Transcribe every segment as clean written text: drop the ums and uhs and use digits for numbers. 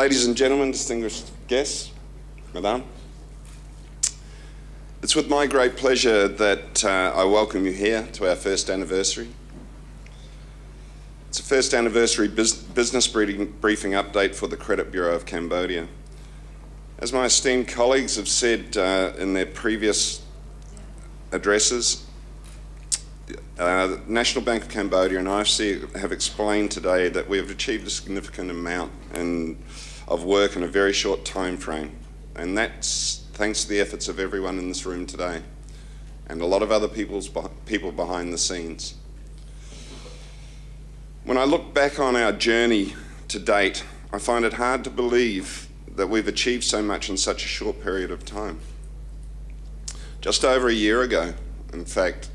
Ladies and gentlemen, distinguished guests, Madame, it's with my great pleasure that I welcome you here to our first anniversary. It's a first anniversary business briefing update for the Credit Bureau of Cambodia. As my esteemed colleagues have said in their previous addresses, the National Bank of Cambodia and IFC have explained today that we have achieved a significant amount of work in a very short time frame, and that's thanks to the efforts of everyone in this room today and a lot of other people behind the scenes. When I look back on our journey to date, I find it hard to believe that we've achieved so much in such a short period of time. Just over a year ago, in fact,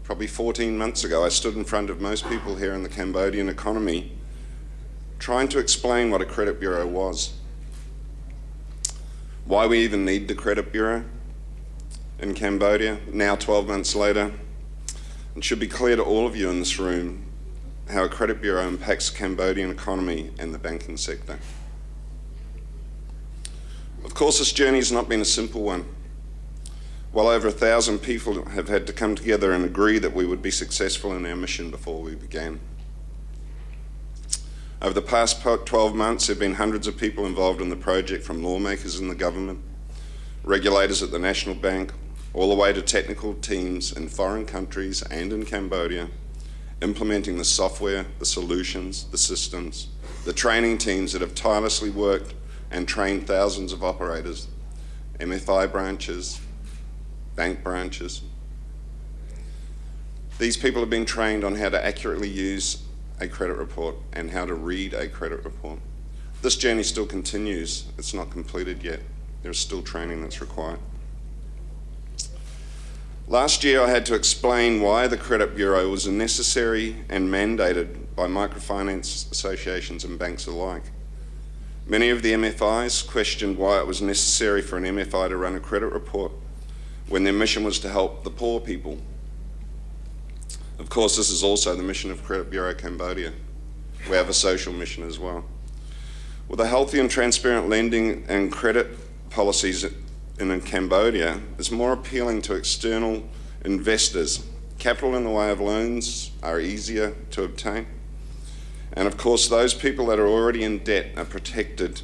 probably 14 months ago, I stood in front of most people here in the Cambodian economy trying to explain what a credit bureau was, why we even need the credit bureau in Cambodia, now 12 months later. It should be clear to all of you in this room how a credit bureau impacts the Cambodian economy and the banking sector. Of course, this journey has not been a simple one. Well over 1,000 people have had to come together and agree that we would be successful in our mission before we began. Over the past 12 months, there have been hundreds of people involved in the project, from lawmakers in the government, regulators at the National Bank, all the way to technical teams in foreign countries and in Cambodia, implementing the software, the solutions, the systems, the training teams that have tirelessly worked and trained thousands of operators, MFI branches, bank branches. These people have been trained on how to accurately use a credit report and how to read a credit report. This journey still continues. It's not completed yet. There's still training that's required. Last year, I had to explain why the Credit Bureau was necessary and mandated by microfinance associations and banks alike. Many of the MFIs questioned why it was necessary for an MFI to run a credit report when their mission was to help the poor people. Of course, this is also the mission of Credit Bureau Cambodia. We have a social mission as well. With a healthy and transparent lending and credit policies in Cambodia is more appealing to external investors. Capital in the way of loans are easier to obtain. And of course, those people that are already in debt are protected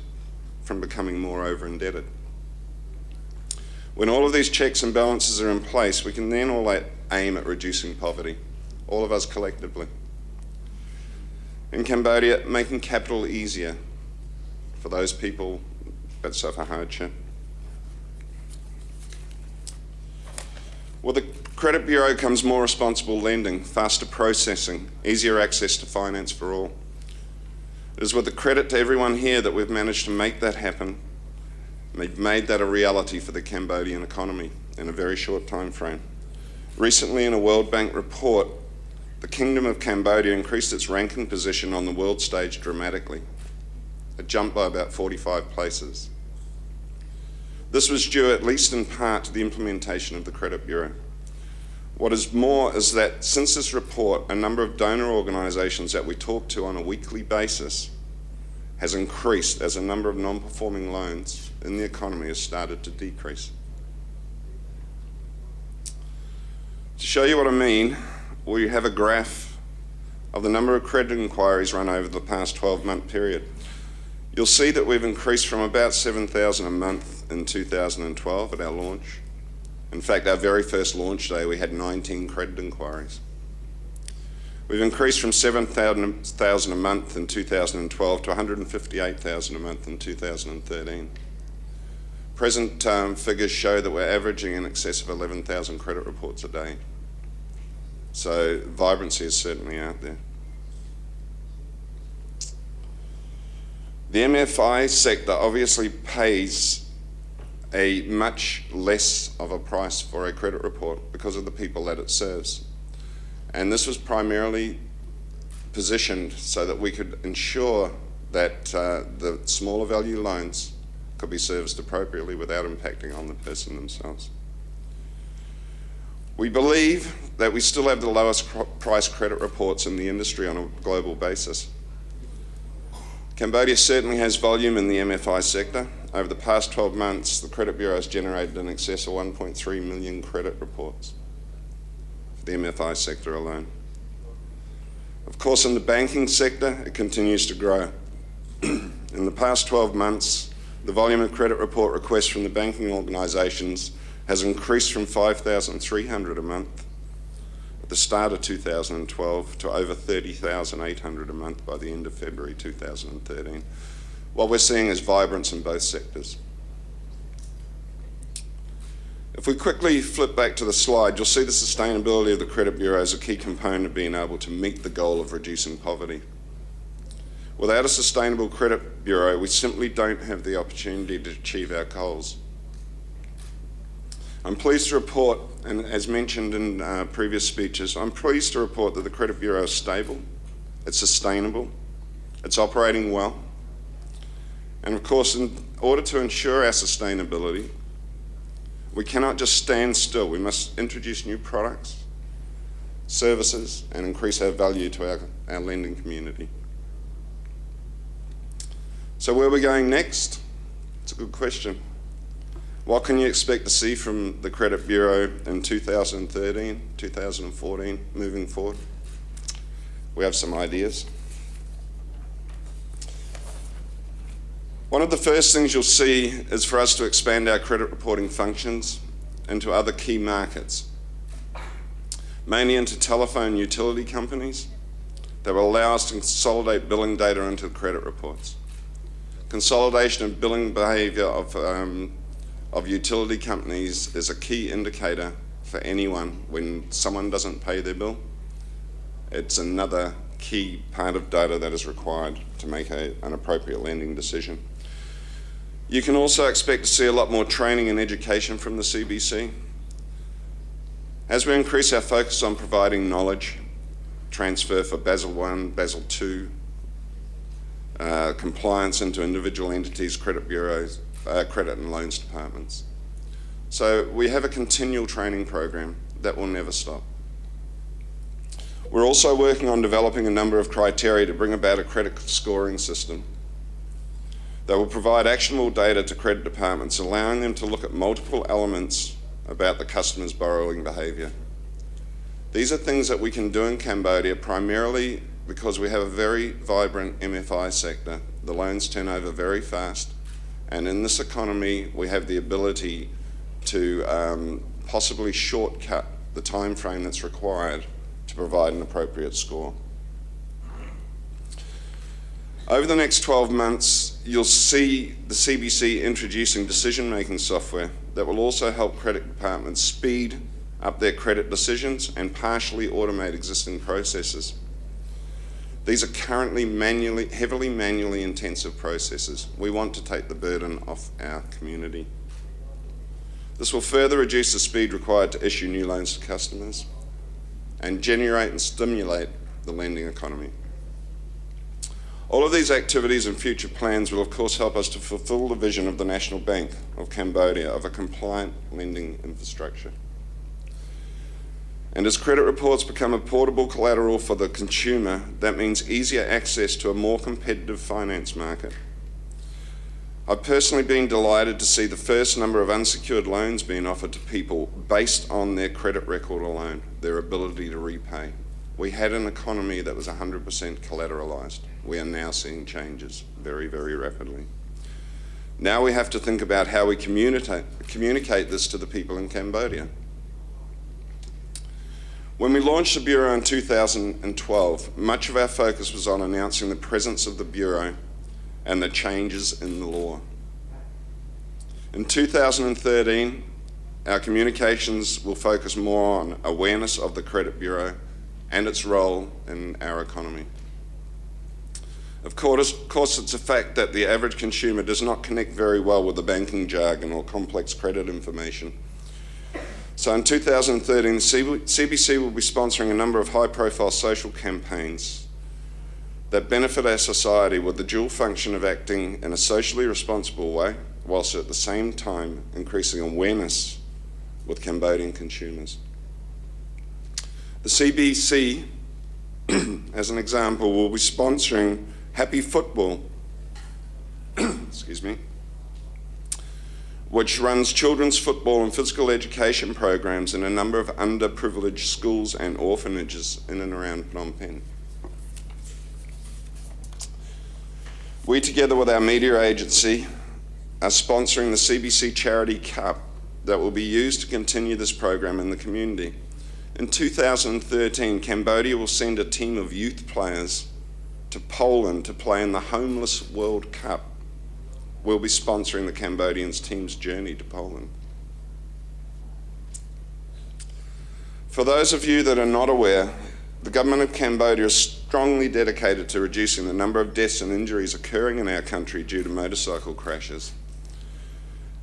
from becoming more over-indebted. When all of these checks and balances are in place, we can then all aim at reducing poverty, all of us collectively. In Cambodia, making capital easier for those people that suffer hardship. With the Credit Bureau comes more responsible lending, faster processing, easier access to finance for all. It is with the credit to everyone here that we've managed to make that happen. We've made that a reality for the Cambodian economy in a very short time frame. Recently, in a World Bank report, the Kingdom of Cambodia increased its ranking position on the world stage dramatically. It jumped by about 45 places. This was due, at least in part, to the implementation of the Credit Bureau. What is more is that since this report, a number of donor organisations that we talk to on a weekly basis has increased as a number of non-performing loans in the economy has started to decrease. To show you what I mean, we have a graph of the number of credit inquiries run over the past 12-month period. You'll see that we've increased from about 7,000 a month in 2012 at our launch. In fact, our very first launch day, we had 19 credit inquiries. We've increased from 7,000 a month in 2012 to 158,000 a month in 2013. Present figures show that we're averaging in excess of 11,000 credit reports a day. So vibrancy is certainly out there. The MFI sector obviously pays a much less of a price for a credit report because of the people that it serves. And this was primarily positioned so that we could ensure that the smaller value loans could be serviced appropriately without impacting on the person themselves. We believe that we still have the lowest price credit reports in the industry on a global basis. Cambodia certainly has volume in the MFI sector. Over the past 12 months, the Credit Bureau has generated in excess of 1.3 million credit reports for the MFI sector alone. Of course, in the banking sector, it continues to grow. In the past 12 months, the volume of credit report requests from the banking organisations has increased from 5,300 a month at the start of 2012 to over 30,800 a month by the end of February 2013. What we're seeing is vibrance in both sectors. If we quickly flip back to the slide, you'll see the sustainability of the Credit Bureau as a key component of being able to meet the goal of reducing poverty. Without a sustainable Credit Bureau, we simply don't have the opportunity to achieve our goals. I'm pleased to report, and as mentioned in previous speeches, I'm pleased to report that the Credit Bureau is stable, it's sustainable, it's operating well, and of course, in order to ensure our sustainability, we cannot just stand still. We must introduce new products, services, and increase our value to our lending community. So where are we going next? It's a good question. What can you expect to see from the Credit Bureau in 2013, 2014, moving forward? We have some ideas. One of the first things you'll see is for us to expand our credit reporting functions into other key markets, mainly into telephone utility companies that will allow us to consolidate billing data into credit reports. Consolidation of billing behaviour of utility companies is a key indicator for anyone when someone doesn't pay their bill. It's another key part of data that is required to make an appropriate lending decision. You can also expect to see a lot more training and education from the CBC. As we increase our focus on providing knowledge transfer for Basel I, Basel II, compliance into individual entities, credit bureaus, credit and loans departments. So we have a continual training program that will never stop. We're also working on developing a number of criteria to bring about a credit scoring system that will provide actionable data to credit departments, allowing them to look at multiple elements about the customer's borrowing behaviour. These are things that we can do in Cambodia primarily because we have a very vibrant MFI sector. The loans turn over very fast, and in this economy we have the ability to possibly shortcut the time frame that's required to provide an appropriate score. Over the next 12 months, you'll see the CBC introducing decision-making software that will also help credit departments speed up their credit decisions and partially automate existing processes. These are currently heavily manually intensive processes. We want to take the burden off our community. This will further reduce the speed required to issue new loans to customers and generate and stimulate the lending economy. All of these activities and future plans will of course help us to fulfil the vision of the National Bank of Cambodia of a compliant lending infrastructure. And as credit reports become a portable collateral for the consumer, that means easier access to a more competitive finance market. I've personally been delighted to see the first number of unsecured loans being offered to people based on their credit record alone, their ability to repay. We had an economy that was 100% collateralized. We are now seeing changes very, very rapidly. Now we have to think about how we communicate this to the people in Cambodia. When we launched the Bureau in 2012, much of our focus was on announcing the presence of the Bureau and the changes in the law. In 2013, our communications will focus more on awareness of the Credit Bureau and its role in our economy. Of course, it's a fact that the average consumer does not connect very well with the banking jargon or complex credit information. So in 2013, the CBC will be sponsoring a number of high-profile social campaigns that benefit our society with the dual function of acting in a socially responsible way, whilst at the same time increasing awareness with Cambodian consumers. The CBC, as an example, will be sponsoring Happy Football which runs children's football and physical education programs in a number of underprivileged schools and orphanages in and around Phnom Penh. We, together with our media agency, are sponsoring the CBC Charity Cup that will be used to continue this program in the community. In 2013, Cambodia will send a team of youth players to Poland to play in the Homeless World Cup. We'll be sponsoring the Cambodians team's journey to Poland. For those of you that are not aware, the government of Cambodia is strongly dedicated to reducing the number of deaths and injuries occurring in our country due to motorcycle crashes.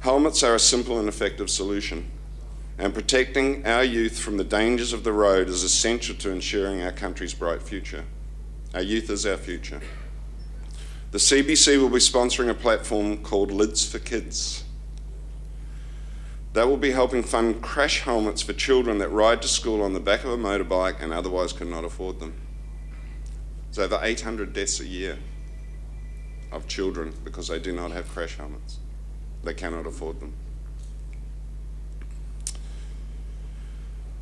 Helmets are a simple and effective solution, and protecting our youth from the dangers of the road is essential to ensuring our country's bright future. Our youth is our future. The CBC will be sponsoring a platform called Lids for Kids. That will be helping fund crash helmets for children that ride to school on the back of a motorbike and otherwise could not afford them. There's over 800 deaths a year of children because they do not have crash helmets. They cannot afford them.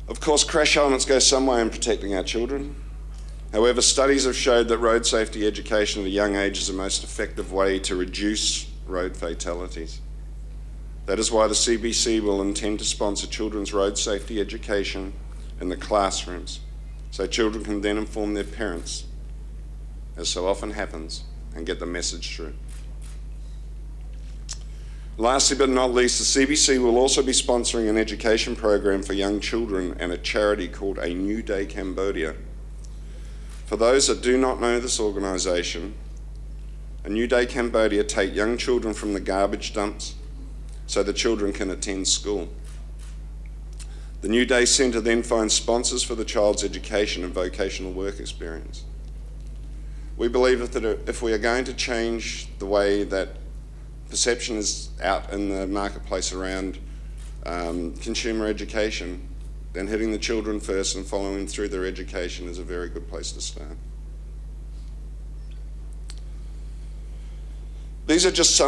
Of course, crash helmets go some way in protecting our children. However, studies have showed that road safety education at a young age is the most effective way to reduce road fatalities. That is why the CBC will intend to sponsor children's road safety education in the classrooms, so children can then inform their parents, as so often happens, and get the message through. Lastly but not least, the CBC will also be sponsoring an education program for young children and a charity called A New Day Cambodia. For those that do not know this organisation, A New Day Cambodia take young children from the garbage dumps so the children can attend school. The New Day Centre then finds sponsors for the child's education and vocational work experience. We believe that if we are going to change the way that perception is out in the marketplace around consumer education, then hitting the children first and following through their education is a very good place to start. These are just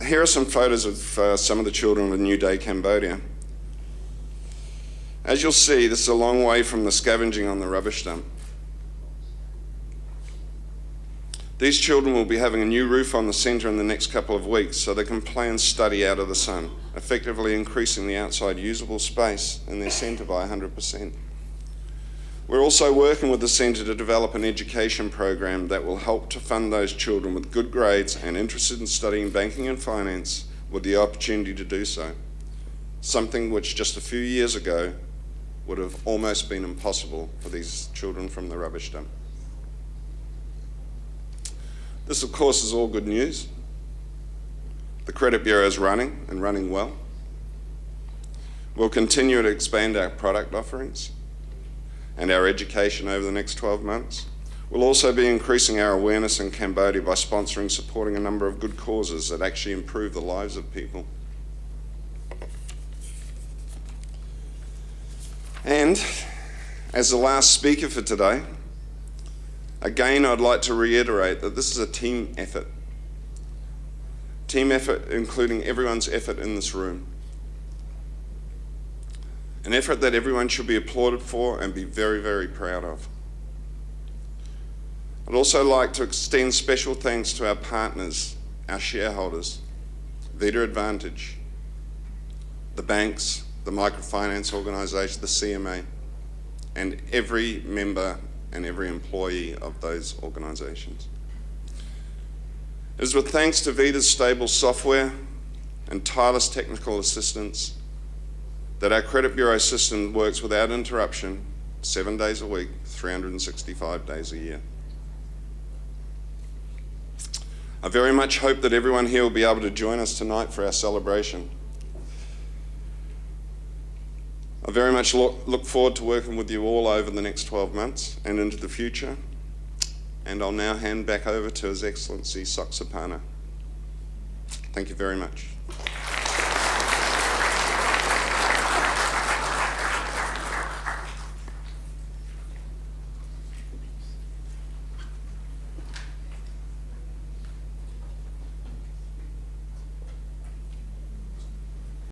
here are some photos of some of the children of New Day Cambodia. As you'll see, this is a long way from the scavenging on the rubbish dump. These children will be having a new roof on the centre in the next couple of weeks so they can play and study out of the sun, effectively increasing the outside usable space in their centre by 100%. We're also working with the centre to develop an education program that will help to fund those children with good grades and interested in studying banking and finance with the opportunity to do so, something which just a few years ago would have almost been impossible for these children from the rubbish dump. This, of course, is all good news. The Credit Bureau is running and running well. We'll continue to expand our product offerings and our education over the next 12 months. We'll also be increasing our awareness in Cambodia by sponsoring, supporting a number of good causes that actually improve the lives of people. And as the last speaker for today, again, I'd like to reiterate that this is a team effort. Team effort including everyone's effort in this room. An effort that everyone should be applauded for and be very, very proud of. I'd also like to extend special thanks to our partners, our shareholders, Vita Advantage, the banks, the microfinance organisation, the CMA, and every member and every employee of those organisations. It is with thanks to Vita's stable software and tireless technical assistance that our credit bureau system works without interruption, 7 days a week, 365 days a year. I very much hope that everyone here will be able to join us tonight for our celebration. I very much look forward to working with you all over the next 12 months and into the future. And I'll now hand back over to His Excellency Soksapana. Thank you very much.